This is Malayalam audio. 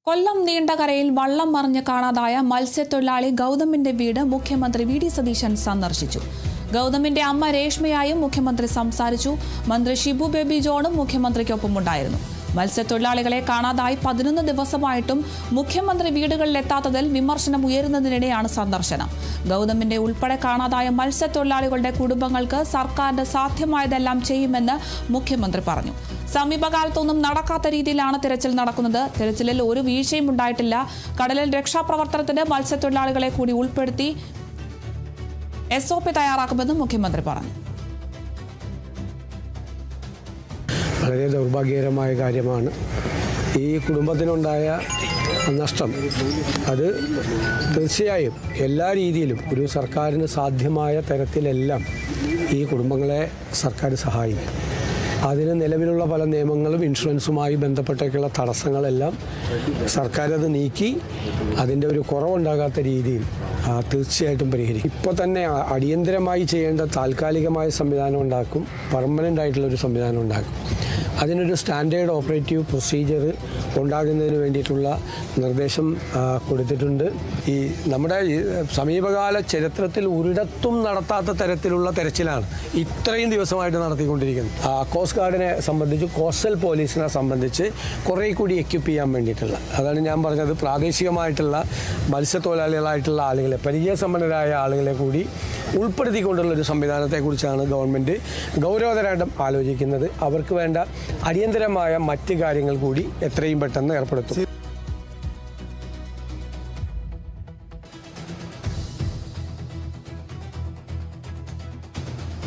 കൊല്ലം നീണ്ടകരയിൽ വള്ളം മറിഞ്ഞ് കാണാതായ മത്സ്യത്തൊഴിലാളി ഗൗതമിന്റെ വീട് മുഖ്യമന്ത്രി വി ഡി സതീശൻ സന്ദർശിച്ചു. ഗൗതമിന്റെ അമ്മ രേഷ്മയായും മുഖ്യമന്ത്രി സംസാരിച്ചു. മന്ത്രി ഷിബു ബേബി ജോണും മുഖ്യമന്ത്രിക്കൊപ്പമുണ്ടായിരുന്നു. മത്സ്യത്തൊഴിലാളികളെ കാണാതായി 11 ദിവസമായിട്ടും മുഖ്യമന്ത്രി വീടുകളിലെത്താത്തതിൽ വിമർശനം ഉയരുന്നതിനിടെയാണ് സന്ദർശനം. ഗൗതമിന്റെ ഉൾപ്പെടെ കാണാതായ മത്സ്യത്തൊഴിലാളികളുടെ കുടുംബങ്ങൾക്ക് സർക്കാരിന് സാധ്യമായതെല്ലാം ചെയ്യുമെന്ന് മുഖ്യമന്ത്രി പറഞ്ഞു. സമീപകാലത്തൊന്നും നടക്കാത്ത രീതിയിലാണ് തിരച്ചിൽ നടക്കുന്നത്. തിരച്ചിലിൽ ഒരു വീഴ്ചയും ഉണ്ടായിട്ടില്ല. കടലിൽ രക്ഷാപ്രവർത്തനത്തിന് മത്സ്യത്തൊഴിലാളികളെ കൂടി ഉൾപ്പെടുത്തി SOP തയ്യാറാക്കുമെന്നും മുഖ്യമന്ത്രി പറഞ്ഞു. വളരെ ദൗർഭാഗ്യകരമായ കാര്യമാണ് ഈ കുടുംബത്തിനുണ്ടായ നഷ്ടം. അത് തീർച്ചയായും എല്ലാ രീതിയിലും ഒരു സർക്കാരിന് സാധ്യമായ തരത്തിലെല്ലാം ഈ കുടുംബങ്ങളെ സർക്കാർ സഹായിക്കും. അതിന് നിലവിലുള്ള പല നിയമങ്ങളും ഇൻഷുറൻസുമായി ബന്ധപ്പെട്ടൊക്കെയുള്ള തടസ്സങ്ങളെല്ലാം സർക്കാർ അത് നീക്കി അതിൻ്റെ ഒരു കുറവുണ്ടാകാത്ത രീതിയിൽ തീർച്ചയായിട്ടും പരിഹരിക്കും. ഇപ്പോൾ തന്നെ അടിയന്തരമായി ചെയ്യേണ്ട താൽക്കാലികമായ സംവിധാനം ഉണ്ടാക്കും, പെർമനൻ്റ് ആയിട്ടുള്ളൊരു സംവിധാനം ഉണ്ടാക്കും. അതിനൊരു സ്റ്റാൻഡേർഡ് ഓപ്പറേറ്റീവ് പ്രൊസീജിയർ ഉണ്ടാകുന്നതിന് വേണ്ടിയിട്ടുള്ള നിർദ്ദേശം കൊടുത്തിട്ടുണ്ട്. ഈ നമ്മുടെ സമീപകാല ചരിത്രത്തിൽ ഒരിടത്തും നടത്താത്ത തരത്തിലുള്ള തെരച്ചിലാണ് ഇത്രയും ദിവസമായിട്ട് നടത്തിക്കൊണ്ടിരിക്കുന്നത്. കോസ്റ്റ് ഗാർഡിനെ സംബന്ധിച്ച്, കോസ്റ്റൽ പോലീസിനെ സംബന്ധിച്ച് കുറേ കൂടി എക്യുപ്പ് ചെയ്യാൻ വേണ്ടിയിട്ടുള്ള, അതാണ് ഞാൻ പറഞ്ഞത്, പ്രാദേശികമായിട്ടുള്ള മത്സ്യത്തൊഴിലാളികളായിട്ടുള്ള ആളുകളെ, പരിചയസമ്പന്നരായ ആളുകളെ കൂടി ഉൾപ്പെടുത്തിക്കൊണ്ടുള്ളൊരു സംവിധാനത്തെക്കുറിച്ചാണ് ഗവൺമെൻറ് ഗൗരവതരമായിട്ട് ആലോചിക്കുന്നത്. അവർക്ക് വേണ്ട അടിയന്തരമായ മറ്റ് കാര്യങ്ങൾ കൂടി എത്രയും പെട്ടെന്ന് ഏർപ്പെടുത്തും.